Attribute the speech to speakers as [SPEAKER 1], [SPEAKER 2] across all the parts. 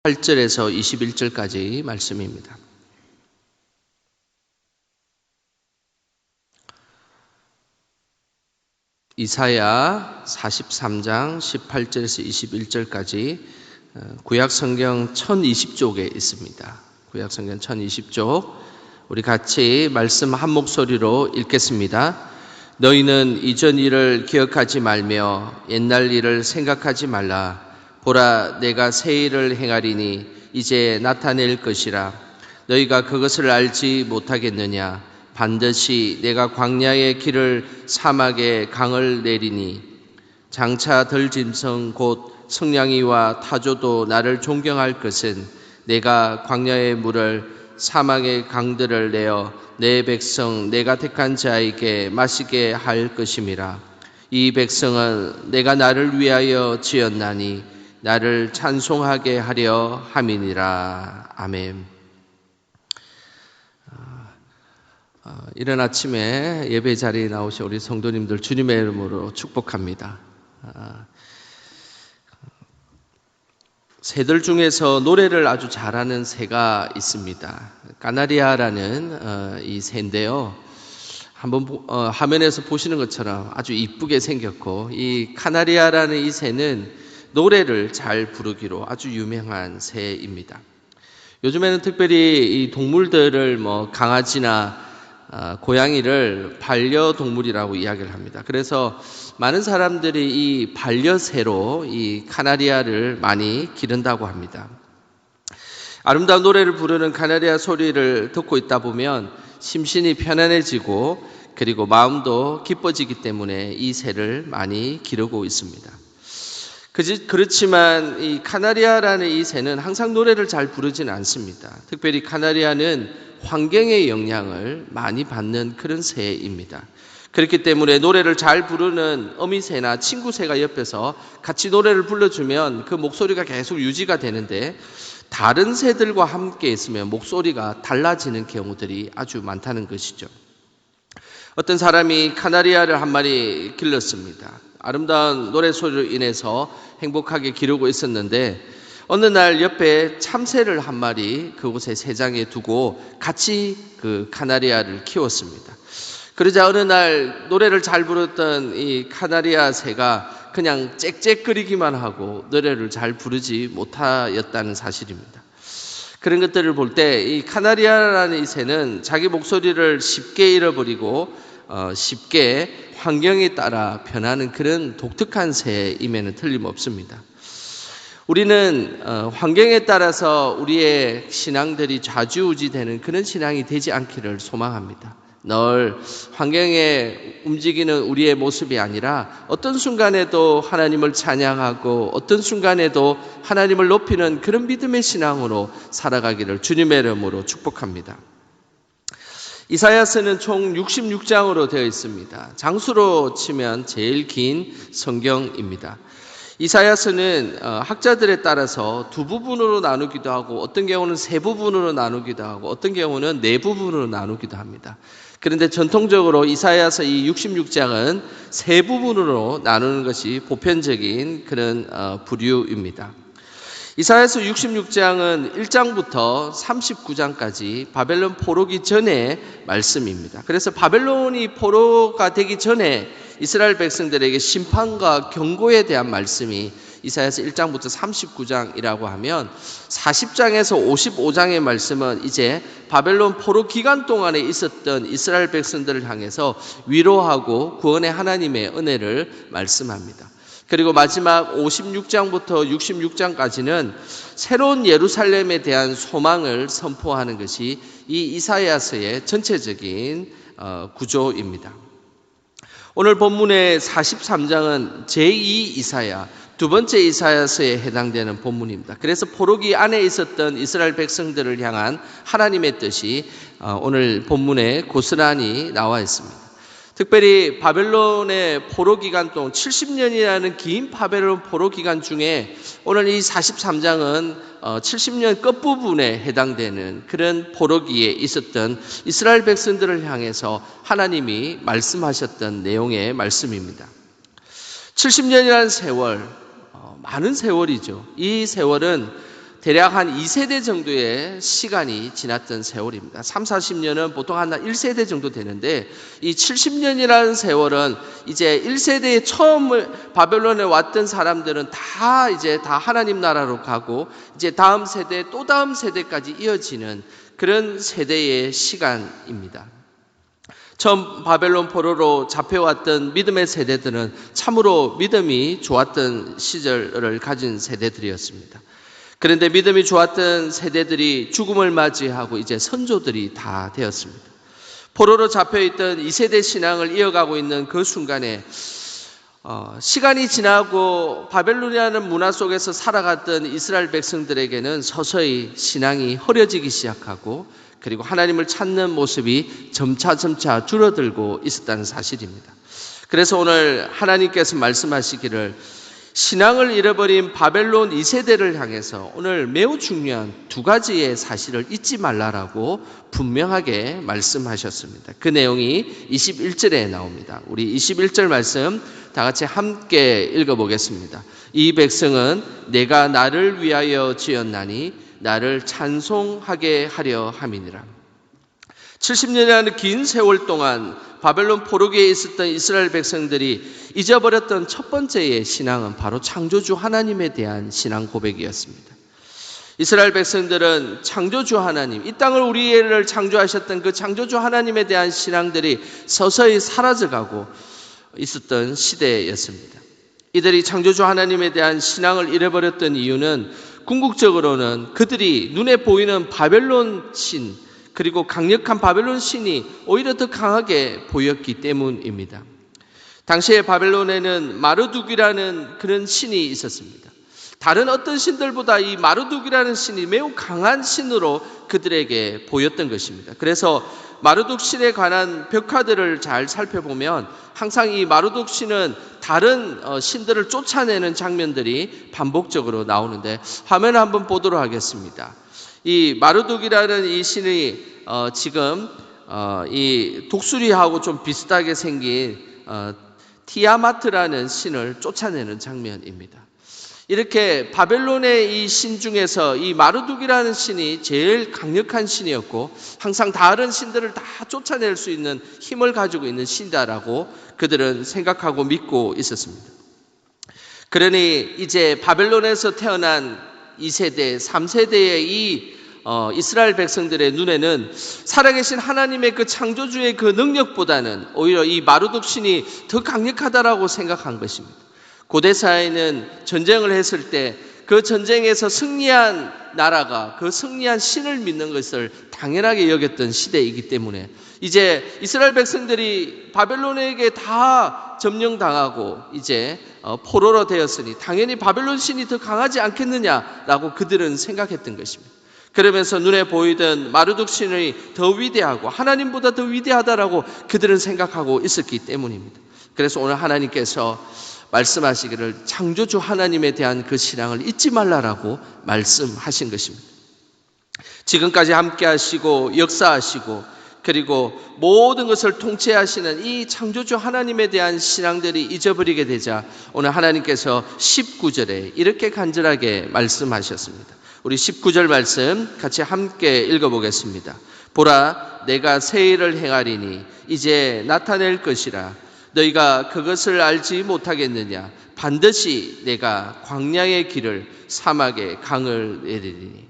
[SPEAKER 1] 8절에서 21절까지 말씀입니다. 이사야 43장 18절에서 21절까지 구약성경 1020쪽에 있습니다. 구약성경 1020쪽 우리 같이 말씀 한 목소리로 읽겠습니다. 너희는 이전 일을 기억하지 말며 옛날 일을 생각하지 말라. 보라, 내가 새 일을 행하리니 이제 나타낼 것이라. 너희가 그것을 알지 못하겠느냐? 반드시 내가 광야의 길을 사막에 강을 내리니 장차 들짐승 곧 성냥이와 타조도 나를 존경할 것은 내가 광야의 물을 사막의 강들을 내어 내 백성 내가 택한 자에게 마시게 할 것임이라. 이 백성은 내가 나를 위하여 지었나니 나를 찬송하게 하려 함이니라. 아멘. 이른 아침에 예배 자리에 나오신 우리 성도님들 주님의 이름으로 축복합니다. 새들 중에서 노래를 아주 잘하는 새가 있습니다. 까나리아라는 이 새인데요. 한번 화면에서 보시는 것처럼 아주 이쁘게 생겼고, 이 카나리아라는 이 새는 노래를 잘 부르기로 아주 유명한 새입니다. 요즘에는 특별히 이 동물들을 강아지나 고양이를 반려동물이라고 이야기를 합니다. 그래서 많은 사람들이 이 반려새로 이 카나리아를 많이 기른다고 합니다. 아름다운 노래를 부르는 카나리아 소리를 듣고 있다 보면 심신이 편안해지고 그리고 마음도 기뻐지기 때문에 이 새를 많이 기르고 있습니다. 그렇지만 이 카나리아라는 이 새는 항상 노래를 잘 부르지는 않습니다. 특별히 카나리아는 환경의 영향을 많이 받는 그런 새입니다. 그렇기 때문에 노래를 잘 부르는 어미새나 친구새가 옆에서 같이 노래를 불러주면 그 목소리가 계속 유지가 되는데, 다른 새들과 함께 있으면 목소리가 달라지는 경우들이 아주 많다는 것이죠. 어떤 사람이 카나리아를 한 마리 길렀습니다. 아름다운 노래소리로 인해서 행복하게 기르고 있었는데, 어느 날 옆에 참새를 한 마리 그곳에 새장에 두고 같이 그 카나리아를 키웠습니다. 그러자 어느 날 노래를 잘 부르던 이 카나리아 새가 그냥 짹짹거리기만 하고 노래를 잘 부르지 못하였다는 사실입니다. 그런 것들을 볼 때 이 카나리아라는 이 새는 자기 목소리를 쉽게 잃어버리고 쉽게 환경에 따라 변하는 그런 독특한 새임에는 틀림없습니다. 우리는 환경에 따라서 우리의 신앙들이 좌지우지되는 그런 신앙이 되지 않기를 소망합니다. 늘 환경에 움직이는 우리의 모습이 아니라 어떤 순간에도 하나님을 찬양하고 어떤 순간에도 하나님을 높이는 그런 믿음의 신앙으로 살아가기를 주님의 이름으로 축복합니다. 이사야서는 총 66장으로 되어 있습니다. 장수로 치면 제일 긴 성경입니다. 이사야서는 학자들에 따라서 두 부분으로 나누기도 하고 어떤 경우는 세 부분으로 나누기도 하고 어떤 경우는 네 부분으로 나누기도 합니다. 그런데 전통적으로 이사야서 이 66장은 세 부분으로 나누는 것이 보편적인 그런 부류입니다. 이사야서 66장은 1장부터 39장까지 바벨론 포로기 전의 말씀입니다. 그래서 바벨론이 포로가 되기 전에 이스라엘 백성들에게 심판과 경고에 대한 말씀이 이사야서 1장부터 39장이라고 하면 40장에서 55장의 말씀은 이제 바벨론 포로 기간 동안에 있었던 이스라엘 백성들을 향해서 위로하고 구원의 하나님의 은혜를 말씀합니다. 그리고 마지막 56장부터 66장까지는 새로운 예루살렘에 대한 소망을 선포하는 것이 이 이사야서의 전체적인 구조입니다. 오늘 본문의 43장은 제2 이사야, 두 번째 이사야서에 해당되는 본문입니다. 그래서 포로기 안에 있었던 이스라엘 백성들을 향한 하나님의 뜻이 오늘 본문에 고스란히 나와 있습니다. 특별히 바벨론의 포로 기간 동안 70년이라는 긴 바벨론 포로 기간 중에 오늘 이 43장은 70년 끝부분에 해당되는 그런 포로기에 있었던 이스라엘 백성들을 향해서 하나님이 말씀하셨던 내용의 말씀입니다. 70년이라는 세월, 많은 세월이죠. 이 세월은 대략 한 2세대 정도의 시간이 지났던 세월입니다. 3, 40년은 보통 한 1세대 정도 되는데 이 70년이라는 세월은 이제 1세대에 처음 바벨론에 왔던 사람들은 다 하나님 나라로 가고 이제 다음 세대 또 다음 세대까지 이어지는 그런 세대의 시간입니다. 처음 바벨론 포로로 잡혀왔던 믿음의 세대들은 참으로 믿음이 좋았던 시절을 가진 세대들이었습니다. 그런데 믿음이 좋았던 세대들이 죽음을 맞이하고 이제 선조들이 다 되었습니다. 포로로 잡혀있던 2세대 신앙을 이어가고 있는 그 순간에 시간이 지나고 바벨론이라는 문화 속에서 살아갔던 이스라엘 백성들에게는 서서히 신앙이 흐려지기 시작하고 그리고 하나님을 찾는 모습이 점차 줄어들고 있었다는 사실입니다. 그래서 오늘 하나님께서 말씀하시기를 신앙을 잃어버린 바벨론 2세대를 향해서 오늘 매우 중요한 두 가지의 사실을 잊지 말라라고 분명하게 말씀하셨습니다. 그 내용이 21절에 나옵니다. 우리 21절 말씀 다 같이 함께 읽어보겠습니다. 이 백성은 내가 나를 위하여 지었나니 나를 찬송하게 하려 함이니라. 70년이라는 긴 세월 동안 바벨론 포로기에 있었던 이스라엘 백성들이 잊어버렸던 첫 번째의 신앙은 바로 창조주 하나님에 대한 신앙 고백이었습니다. 이스라엘 백성들은 창조주 하나님, 이 땅을 우리를 창조하셨던 그 창조주 하나님에 대한 신앙들이 서서히 사라져가고 있었던 시대였습니다. 이들이 창조주 하나님에 대한 신앙을 잃어버렸던 이유는 궁극적으로는 그들이 눈에 보이는 바벨론 신, 그리고 강력한 바벨론 신이 오히려 더 강하게 보였기 때문입니다. 당시에 바벨론에는 마르둑이라는 그런 신이 있었습니다. 다른 어떤 신들보다 이 마르둑이라는 신이 매우 강한 신으로 그들에게 보였던 것입니다. 그래서 마르둑 신에 관한 벽화들을 잘 살펴보면 항상 이 마르둑 신은 다른 신들을 쫓아내는 장면들이 반복적으로 나오는데 화면을 한번 보도록 하겠습니다. 이 마르둑이라는 이 신이 지금 이 독수리하고 좀 비슷하게 생긴 티아마트라는 신을 쫓아내는 장면입니다. 이렇게 바벨론의 이 신 중에서 이 마르둑이라는 신이 제일 강력한 신이었고 항상 다른 신들을 다 쫓아낼 수 있는 힘을 가지고 있는 신이다라고 그들은 생각하고 믿고 있었습니다. 그러니 이제 바벨론에서 태어난 2세대, 3세대의 이 이스라엘 백성들의 눈에는 살아계신 하나님의 그 창조주의 그 능력보다는 오히려 이 마르둑 신이 더 강력하다라고 생각한 것입니다. 고대 사회는 전쟁을 했을 때 그 전쟁에서 승리한 나라가 그 승리한 신을 믿는 것을 당연하게 여겼던 시대이기 때문에 이제 이스라엘 백성들이 바벨론에게 다 점령당하고 이제 포로로 되었으니 당연히 바벨론 신이 더 강하지 않겠느냐라고 그들은 생각했던 것입니다. 그러면서 눈에 보이던 마르둑 신이 더 위대하고 하나님보다 더 위대하다라고 그들은 생각하고 있었기 때문입니다. 그래서 오늘 하나님께서 말씀하시기를 창조주 하나님에 대한 그 신앙을 잊지 말라라고 말씀하신 것입니다. 지금까지 함께 하시고 역사하시고 그리고 모든 것을 통치하시는 이 창조주 하나님에 대한 신앙들이 잊어버리게 되자 오늘 하나님께서 19절에 이렇게 간절하게 말씀하셨습니다. 우리 19절 말씀 같이 함께 읽어보겠습니다. 보라, 내가 새 일을 행하리니 이제 나타낼 것이라. 너희가 그것을 알지 못하겠느냐? 반드시 내가 광야의 길을 사막의 강을 내리리니.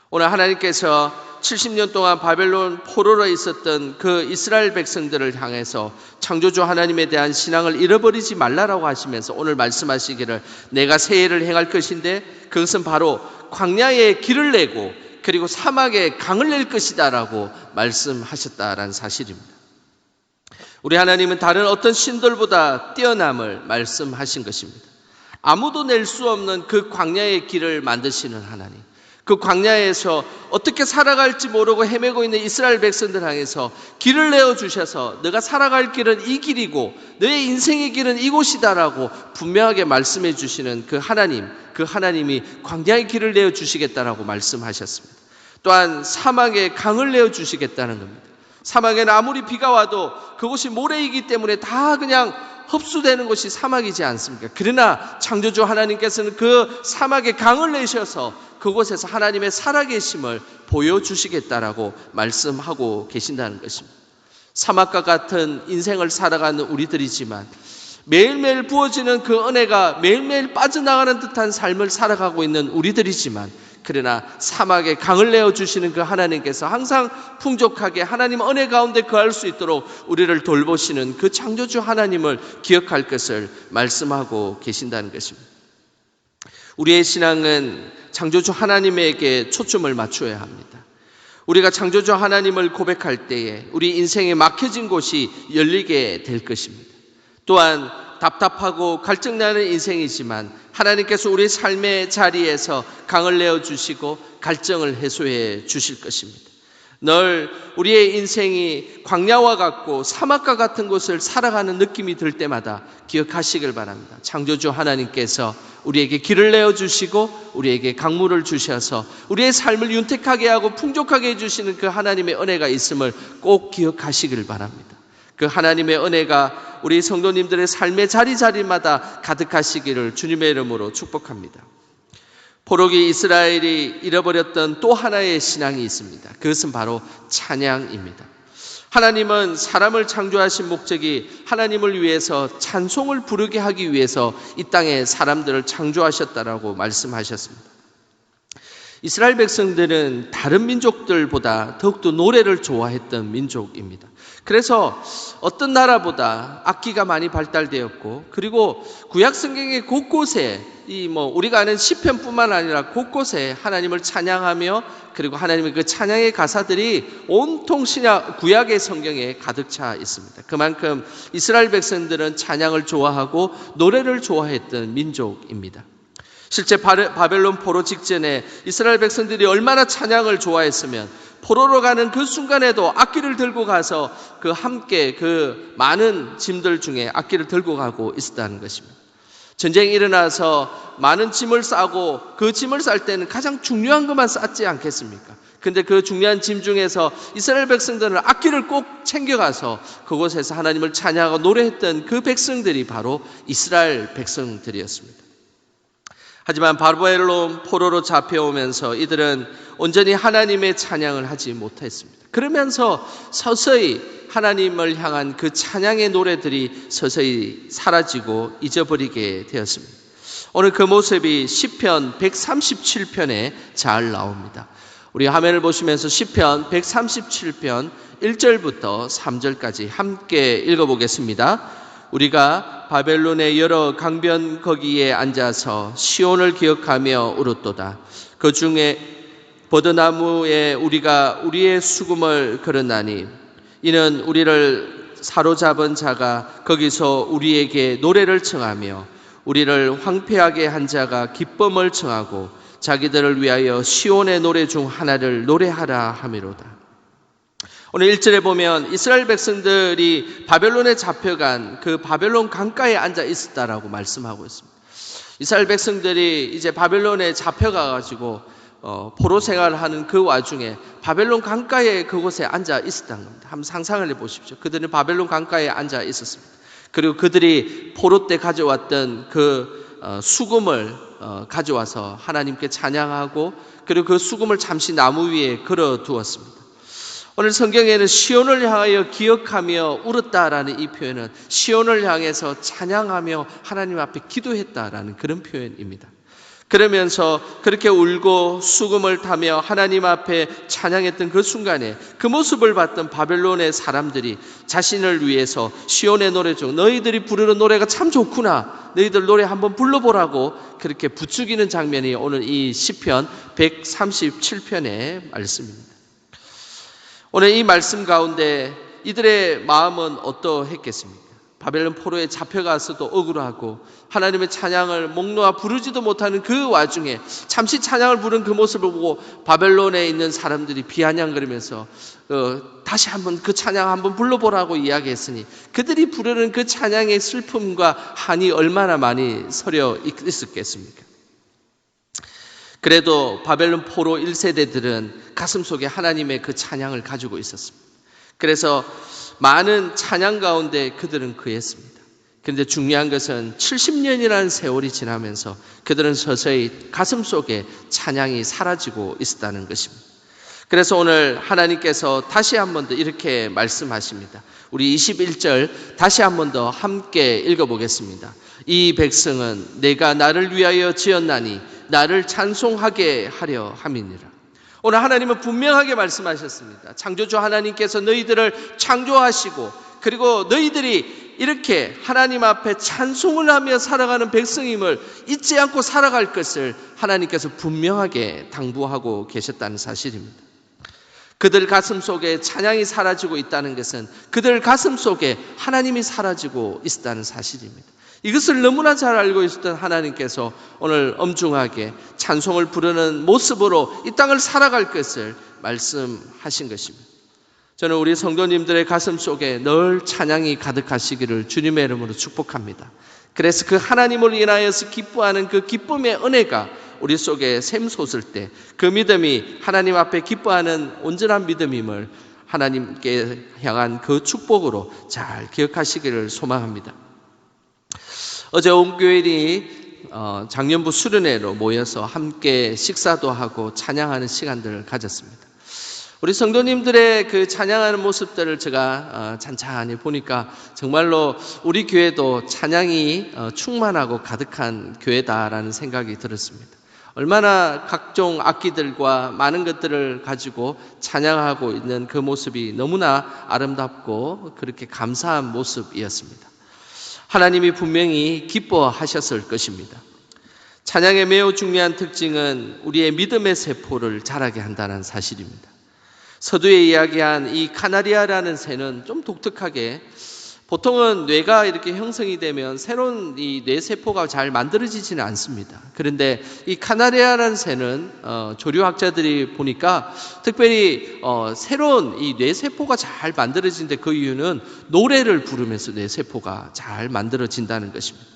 [SPEAKER 1] 오늘 하나님께서 70년 동안 바벨론 포로로 있었던 그 이스라엘 백성들을 향해서 창조주 하나님에 대한 신앙을 잃어버리지 말라라고 하시면서 오늘 말씀하시기를 내가 새 일을 행할 것인데 그것은 바로 광야의 길을 내고 그리고 사막의 강을 낼 것이다라고 말씀하셨다라는 사실입니다. 우리 하나님은 다른 어떤 신들보다 뛰어남을 말씀하신 것입니다. 아무도 낼 수 없는 그 광야의 길을 만드시는 하나님, 그 광야에서 어떻게 살아갈지 모르고 헤매고 있는 이스라엘 백성들 향해서 길을 내어주셔서 너가 살아갈 길은 이 길이고 너의 인생의 길은 이곳이다라고 분명하게 말씀해 주시는 그 하나님이 광야의 길을 내어주시겠다라고 말씀하셨습니다. 또한 사막에 강을 내어주시겠다는 겁니다. 사막에는 아무리 비가 와도 그곳이 모래이기 때문에 다 그냥 흡수되는 곳이 사막이지 않습니까? 그러나 창조주 하나님께서는 그 사막에 강을 내셔서 그곳에서 하나님의 살아계심을 보여주시겠다라고 말씀하고 계신다는 것입니다. 사막과 같은 인생을 살아가는 우리들이지만 매일매일 부어지는 그 은혜가 매일매일 빠져나가는 듯한 삶을 살아가고 있는 우리들이지만, 그러나 사막에 강을 내어주시는 그 하나님께서 항상 풍족하게 하나님 은혜 가운데 거할 수 있도록 우리를 돌보시는 그 창조주 하나님을 기억할 것을 말씀하고 계신다는 것입니다. 우리의 신앙은 창조주 하나님에게 초점을 맞추어야 합니다. 우리가 창조주 하나님을 고백할 때에 우리 인생에 막혀진 곳이 열리게 될 것입니다. 또한 답답하고 갈증나는 인생이지만 하나님께서 우리 삶의 자리에서 강을 내어주시고 갈증을 해소해 주실 것입니다. 늘 우리의 인생이 광야와 같고 사막과 같은 곳을 살아가는 느낌이 들 때마다 기억하시길 바랍니다. 창조주 하나님께서 우리에게 길을 내어주시고 우리에게 강물을 주셔서 우리의 삶을 윤택하게 하고 풍족하게 해주시는 그 하나님의 은혜가 있음을 꼭 기억하시길 바랍니다. 그 하나님의 은혜가 우리 성도님들의 삶의 자리자리마다 가득하시기를 주님의 이름으로 축복합니다. 포로기 이스라엘이 잃어버렸던 또 하나의 신앙이 있습니다. 그것은 바로 찬양입니다. 하나님은 사람을 창조하신 목적이 하나님을 위해서 찬송을 부르게 하기 위해서 이 땅에 사람들을 창조하셨다라고 말씀하셨습니다. 이스라엘 백성들은 다른 민족들보다 더욱더 노래를 좋아했던 민족입니다. 그래서 어떤 나라보다 악기가 많이 발달되었고, 그리고 구약 성경의 곳곳에 우리가 아는 시편뿐만 아니라 곳곳에 하나님을 찬양하며, 그리고 하나님의 그 찬양의 가사들이 온통 신약 구약의 성경에 가득 차 있습니다. 그만큼 이스라엘 백성들은 찬양을 좋아하고 노래를 좋아했던 민족입니다. 실제 바벨론 포로 직전에 이스라엘 백성들이 얼마나 찬양을 좋아했으면 포로로 가는 그 순간에도 악기를 들고 가서 함께 그 많은 짐들 중에 악기를 들고 가고 있었다는 것입니다. 전쟁이 일어나서 많은 짐을 싸고 그 짐을 쌀 때는 가장 중요한 것만 쌌지 않겠습니까? 근데 그 중요한 짐 중에서 이스라엘 백성들은 악기를 꼭 챙겨가서 그곳에서 하나님을 찬양하고 노래했던 그 백성들이 바로 이스라엘 백성들이었습니다. 하지만 바벨론 포로로 잡혀오면서 이들은 온전히 하나님의 찬양을 하지 못했습니다. 그러면서 서서히 하나님을 향한 그 찬양의 노래들이 서서히 사라지고 잊어버리게 되었습니다. 오늘 그 모습이 시편 137편에 잘 나옵니다. 우리 화면을 보시면서 시편 137편 1절부터 3절까지 함께 읽어보겠습니다. 우리가 바벨론의 여러 강변 거기에 앉아서 시온을 기억하며 울었도다. 그 중에 버드나무에 우리가 우리의 수금을 걸었나니 이는 우리를 사로잡은 자가 거기서 우리에게 노래를 청하며 우리를 황폐하게 한 자가 기쁨을 청하고 자기들을 위하여 시온의 노래 중 하나를 노래하라 하미로다. 오늘 1절에 보면 이스라엘 백성들이 바벨론에 잡혀간 그 바벨론 강가에 앉아 있었다라고 말씀하고 있습니다. 이스라엘 백성들이 이제 바벨론에 잡혀가가지고 포로 생활을 하는 그 와중에 바벨론 강가에 그곳에 앉아 있었다는 겁니다. 한번 상상을 해보십시오. 그들은 바벨론 강가에 앉아 있었습니다. 그리고 그들이 포로 때 가져왔던 그 수금을 가져와서 하나님께 찬양하고, 그리고 그 수금을 잠시 나무 위에 걸어 두었습니다. 오늘 성경에는 시온을 향하여 기억하며 울었다라는 이 표현은 시온을 향해서 찬양하며 하나님 앞에 기도했다라는 그런 표현입니다. 그러면서 그렇게 울고 수금을 타며 하나님 앞에 찬양했던 그 순간에 그 모습을 봤던 바벨론의 사람들이 자신을 위해서 시온의 노래 중 너희들이 부르는 노래가 참 좋구나, 너희들 노래 한번 불러보라고 그렇게 부추기는 장면이 오늘 이 시편 137편의 말씀입니다. 오늘 이 말씀 가운데 이들의 마음은 어떠했겠습니까? 바벨론 포로에 잡혀가서도 억울하고 하나님의 찬양을 목 놓아 부르지도 못하는 그 와중에 잠시 찬양을 부른 그 모습을 보고 바벨론에 있는 사람들이 비아냥거리면서 다시 한번 그 찬양 한번 불러보라고 이야기했으니 그들이 부르는 그 찬양의 슬픔과 한이 얼마나 많이 서려 있었겠습니까? 그래도 바벨론 포로 1세대들은 가슴속에 하나님의 그 찬양을 가지고 있었습니다. 그래서 많은 찬양 가운데 그들은 그랬습니다. 그런데 중요한 것은 70년이라는 세월이 지나면서 그들은 서서히 가슴속에 찬양이 사라지고 있었다는 것입니다. 그래서 오늘 하나님께서 다시 한 번 더 이렇게 말씀하십니다. 우리 21절 다시 한 번 더 함께 읽어보겠습니다. 이 백성은 내가 나를 위하여 지었나니 나를 찬송하게 하려 함이니라. 오늘 하나님은 분명하게 말씀하셨습니다. 창조주 하나님께서 너희들을 창조하시고 그리고 너희들이 이렇게 하나님 앞에 찬송을 하며 살아가는 백성임을 잊지 않고 살아갈 것을 하나님께서 분명하게 당부하고 계셨다는 사실입니다. 그들 가슴 속에 찬양이 사라지고 있다는 것은 그들 가슴 속에 하나님이 사라지고 있다는 사실입니다. 이것을 너무나 잘 알고 있었던 하나님께서 오늘 엄중하게 찬송을 부르는 모습으로 이 땅을 살아갈 것을 말씀하신 것입니다. 저는 우리 성도님들의 가슴 속에 늘 찬양이 가득하시기를 주님의 이름으로 축복합니다. 그래서 그 하나님을 인하여서 기뻐하는 그 기쁨의 은혜가 우리 속에 샘솟을 때 그 믿음이 하나님 앞에 기뻐하는 온전한 믿음임을 하나님께 향한 그 축복으로 잘 기억하시기를 소망합니다. 어제 온 교회들이 작년부 수련회로 모여서 함께 식사도 하고 찬양하는 시간들을 가졌습니다. 우리 성도님들의 그 찬양하는 모습들을 제가 찬찬히 보니까 정말로 우리 교회도 찬양이 충만하고 가득한 교회다라는 생각이 들었습니다. 얼마나 각종 악기들과 많은 것들을 가지고 찬양하고 있는 그 모습이 너무나 아름답고 그렇게 감사한 모습이었습니다. 하나님이 분명히 기뻐하셨을 것입니다. 찬양의 매우 중요한 특징은 우리의 믿음의 세포를 자라게 한다는 사실입니다. 서두에 이야기한 이 카나리아라는 새는 좀 독특하게 보통은 뇌가 이렇게 형성이 되면 새로운 이 뇌세포가 잘 만들어지지는 않습니다. 그런데 이 카나리아라는 새는 조류학자들이 보니까 특별히 새로운 이 뇌세포가 잘 만들어지는데 그 이유는 노래를 부르면서 뇌세포가 잘 만들어진다는 것입니다.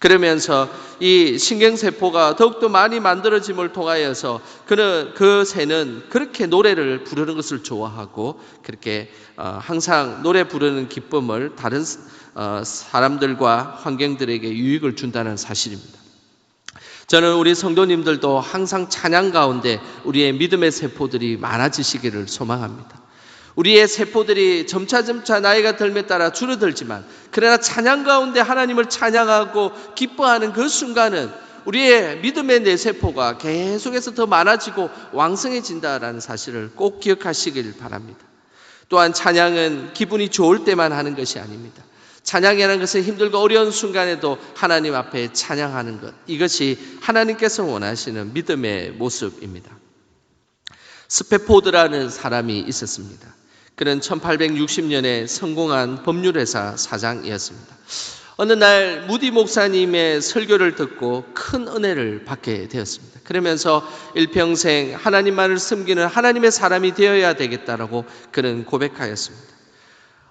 [SPEAKER 1] 그러면서 이 신경세포가 더욱더 많이 만들어짐을 통하여서 그 새는 그렇게 노래를 부르는 것을 좋아하고 그렇게 항상 노래 부르는 기쁨을 다른 사람들과 환경들에게 유익을 준다는 사실입니다. 저는 우리 성도님들도 항상 찬양 가운데 우리의 믿음의 세포들이 많아지시기를 소망합니다. 우리의 세포들이 점차 나이가 들에 따라 줄어들지만 그러나 찬양 가운데 하나님을 찬양하고 기뻐하는 그 순간은 우리의 믿음의 뇌세포가 계속해서 더 많아지고 왕성해진다라는 사실을 꼭 기억하시길 바랍니다. 또한 찬양은 기분이 좋을 때만 하는 것이 아닙니다. 찬양이라는 것은 힘들고 어려운 순간에도 하나님 앞에 찬양하는 것, 이것이 하나님께서 원하시는 믿음의 모습입니다. 스페포드라는 사람이 있었습니다. 그는 1860년에 성공한 법률회사 사장이었습니다. 어느 날 무디 목사님의 설교를 듣고 큰 은혜를 받게 되었습니다. 그러면서 일평생 하나님만을 섬기는 하나님의 사람이 되어야 되겠다라고 그는 고백하였습니다.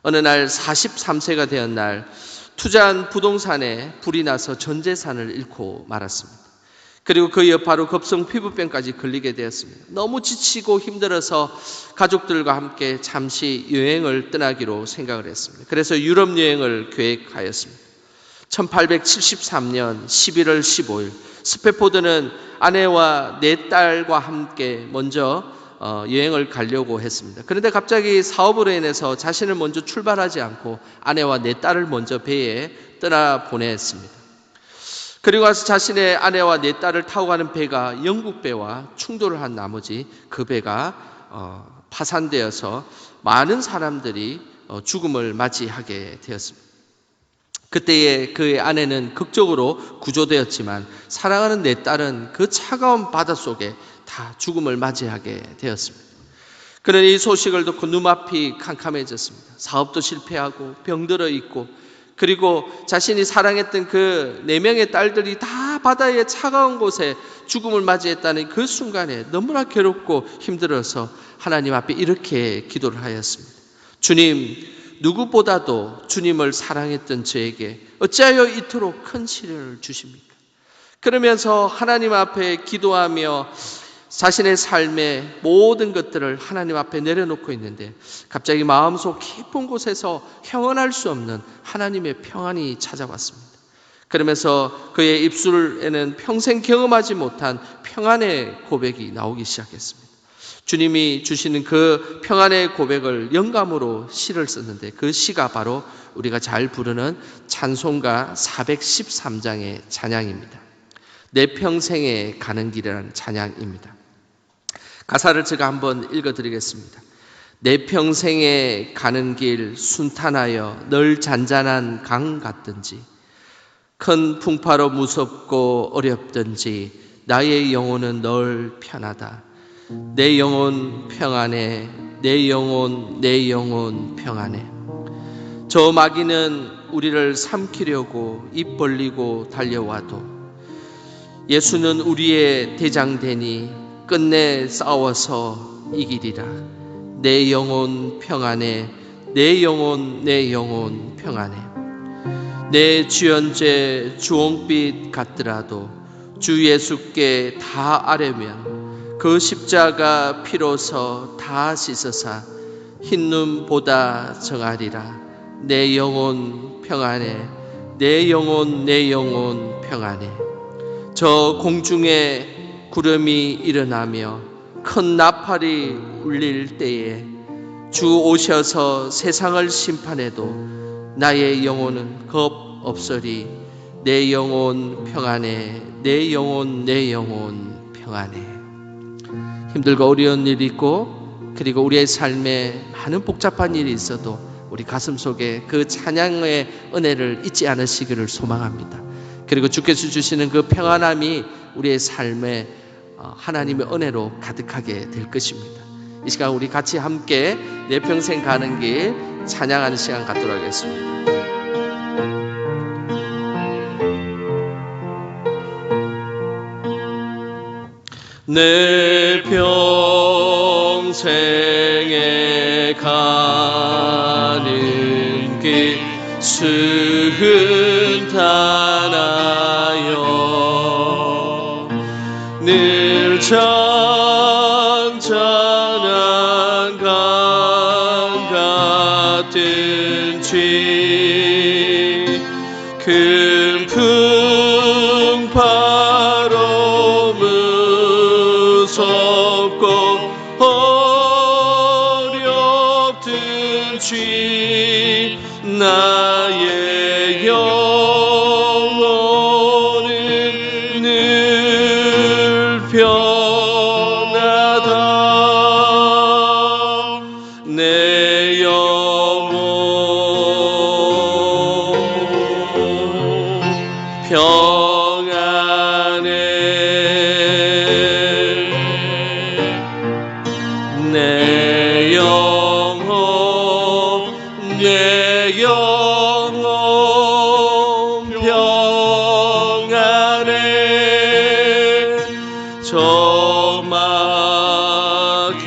[SPEAKER 1] 어느 날 43세가 되었 날 투자한 부동산에 불이 나서 전 재산을 잃고 말았습니다. 그리고 그 여파로 급성 피부병까지 걸리게 되었습니다. 너무 지치고 힘들어서 가족들과 함께 잠시 여행을 떠나기로 생각을 했습니다. 그래서 유럽 여행을 계획하였습니다. 1873년 11월 15일 스페포드는 아내와 4딸과 함께 먼저 여행을 가려고 했습니다. 그런데 갑자기 사업으로 인해서 자신을 먼저 출발하지 않고 아내와 4딸을 먼저 배에 떠나보냈습니다. 그리고 와서 자신의 아내와 4딸을 타고 가는 배가 영국 배와 충돌을 한 나머지 그 배가 파산되어서 많은 사람들이 죽음을 맞이하게 되었습니다. 그때의 그의 아내는 극적으로 구조되었지만 사랑하는 4딸은 그 차가운 바닷속에 다 죽음을 맞이하게 되었습니다. 그는 이 소식을 듣고 눈앞이 캄캄해졌습니다. 사업도 실패하고 병들어 있고 그리고 자신이 사랑했던 그 4명의 딸들이 다 바다의 차가운 곳에 죽음을 맞이했다는 그 순간에 너무나 괴롭고 힘들어서 하나님 앞에 이렇게 기도를 하였습니다. 주님, 누구보다도 주님을 사랑했던 저에게 어찌하여 이토록 큰 시련을 주십니까? 그러면서 하나님 앞에 기도하며 자신의 삶의 모든 것들을 하나님 앞에 내려놓고 있는데 갑자기 마음속 깊은 곳에서 형언할 수 없는 하나님의 평안이 찾아왔습니다. 그러면서 그의 입술에는 평생 경험하지 못한 평안의 고백이 나오기 시작했습니다. 주님이 주시는 그 평안의 고백을 영감으로 시를 썼는데 그 시가 바로 우리가 잘 부르는 찬송가 413장의 찬양입니다. 내 평생에 가는 길이라는 찬양입니다. 가사를 제가 한번 읽어드리겠습니다. 내 평생에 가는 길 순탄하여 늘 잔잔한 강 같든지 큰 풍파로 무섭고 어렵든지 나의 영혼은 늘 편하다. 내 영혼 평안해. 내 영혼 내 영혼 평안해. 저 마귀는 우리를 삼키려고 입 벌리고 달려와도 예수는 우리의 대장되니 끝내 싸워서 이기리라. 내 영혼 평안해. 내 영혼 내 영혼 평안해. 내 주연죄 주홍빛 같더라도 주 예수께 다 아뢰면 그 십자가 피로서 다 씻어사 흰눈보다 정하리라. 내 영혼 평안해. 내 영혼 내 영혼 평안해. 저 공중에 구름이 일어나며 큰 나팔이 울릴 때에 주 오셔서 세상을 심판해도 나의 영혼은 겁 없으리. 내 영혼 평안해. 내 영혼 내 영혼 평안해. 힘들고 어려운 일이 있고 그리고 우리의 삶에 많은 복잡한 일이 있어도 우리 가슴 속에 그 찬양의 은혜를 잊지 않으시기를 소망합니다. 그리고 주께서 주시는 그 평안함이 우리의 삶에 하나님의 은혜로 가득하게 될 것입니다. 이 시간 우리 같이 함께 내 평생 가는 길 찬양하는 시간 갖도록 하겠습니다. 내 평생에 가는 길 순탄하여 늘 잔잔한 강 같은지 큰 풍파로 무섭고 어렵든지 나의 영혼은 늘 편하다. 내 영혼 평안해. 내 영혼 내 영혼 평안해. 저 막히는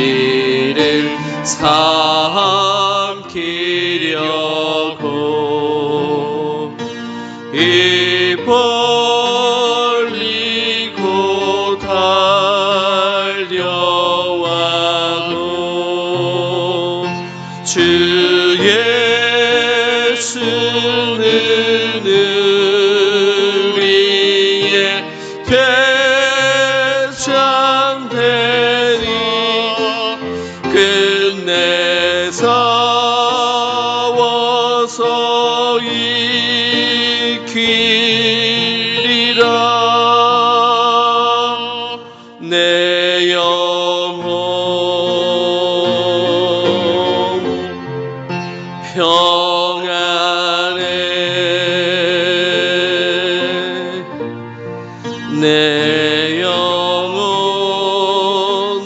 [SPEAKER 1] 우리를 삼키려고 입 벌리고 달려와도 주 예수는 우리의 대장되니 끝내 싸워서 이기리라. 내 영혼 평안해. 내 영혼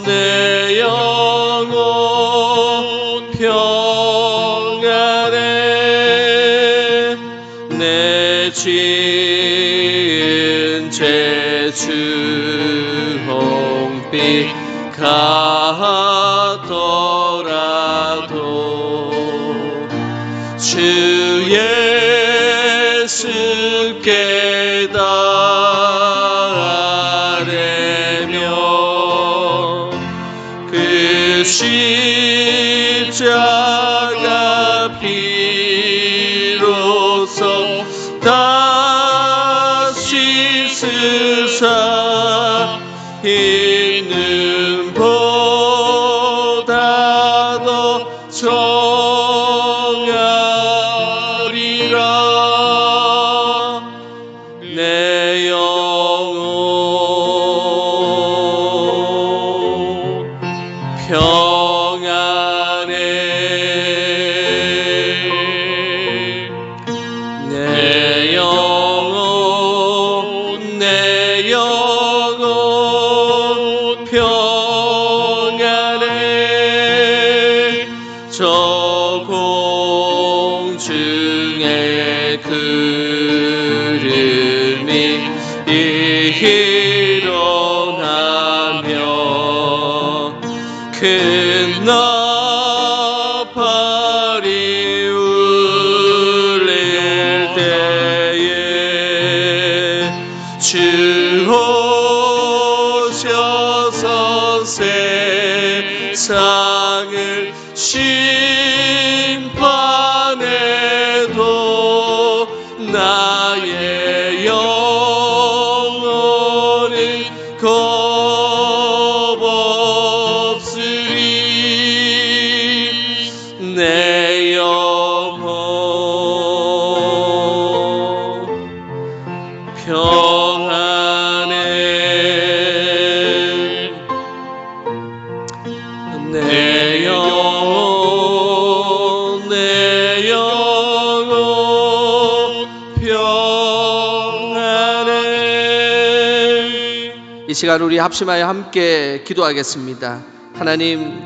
[SPEAKER 1] 내 영혼 평안해. 내 지은 죄 주홍빛 같더라도 주 예수께 다 십자가 피로써 다시 쓰사 있는 보다 더 정하리라. 내 영혼 평안해. 내 영혼 평안해. 저 공중의 구름이 일어나며 큰 나팔이 울릴 때에 주 오셔서 세상을 심판해도 나의 영혼은 겁없으리. 내 영혼 평안해. 내 영혼 평안해. 이 시간 우리 합심하여 함께 기도하겠습니다. 하나님,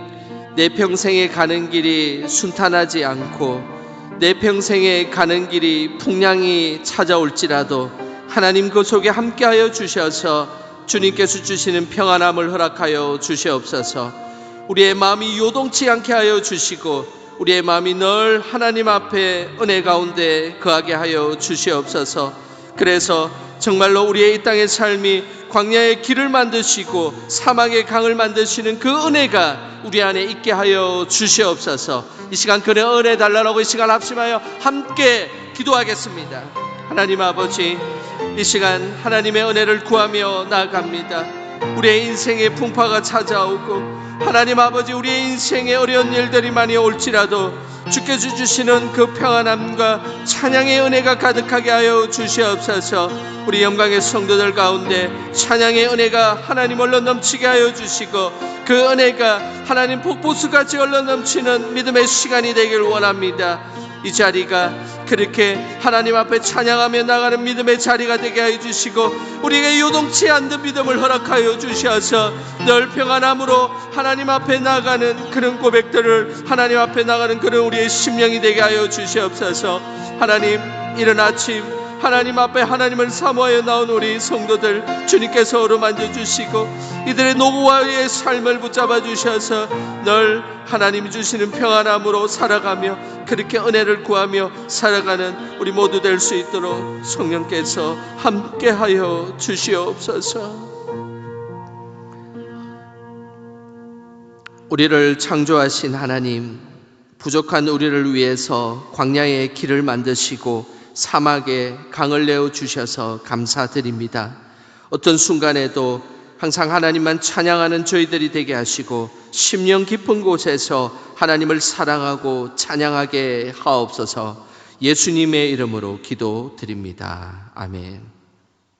[SPEAKER 1] 내 평생에 가는 길이 순탄하지 않고 내 평생에 가는 길이 풍랑이 찾아올지라도 하나님 그 속에 함께하여 주셔서 주님께서 주시는 평안함을 허락하여 주시옵소서. 우리의 마음이 요동치 않게 하여 주시고 우리의 마음이 늘 하나님 앞에 은혜 가운데 거하게 하여 주시옵소서. 그래서 정말로 우리의 이 땅의 삶이 광야의 길을 만드시고 사막의 강을 만드시는 그 은혜가 우리 안에 있게 하여 주시옵소서. 이 시간 그의 은혜 달라고 이 시간 합심하여 함께 기도하겠습니다. 하나님 아버지, 이 시간 하나님의 은혜를 구하며 나아갑니다. 우리의 인생의 풍파가 찾아오고 하나님 아버지, 우리의 인생에 어려운 일들이 많이 올지라도 주께서 주시는 그 평안함과 찬양의 은혜가 가득하게 하여 주시옵소서. 우리 영광의 성도들 가운데 찬양의 은혜가 하나님 흘러 넘치게 하여 주시고 그 은혜가 하나님 폭포수같이 흘러 넘치는 믿음의 시간이 되길 원합니다. 이 자리가 그렇게 하나님 앞에 찬양하며 나가는 믿음의 자리가 되게 하여 주시고 우리에게 요동치 않는 믿음을 허락하여 주셔서 늘 평안함으로 하나님 앞에 나가는 그런 고백들을 하나님 앞에 나가는 그런 우리의 심령이 되게 하여 주시옵소서. 하나님, 이른 아침 하나님 앞에 하나님을 사모하여 나온 우리 성도들 주님께서 어루만져 주시고 이들의 노고와의 삶을 붙잡아 주셔서 늘 하나님이 주시는 평안함으로 살아가며 그렇게 은혜를 구하며 살아가는 우리 모두 될 수 있도록 성령께서 함께하여 주시옵소서. 우리를 창조하신 하나님, 부족한 우리를 위해서 광야의 길을 만드시고 사막에 강을 내어 주셔서 감사드립니다. 어떤 순간에도 항상 하나님만 찬양하는 저희들이 되게 하시고 심령 깊은 곳에서 하나님을 사랑하고 찬양하게 하옵소서. 예수님의 이름으로 기도드립니다. 아멘.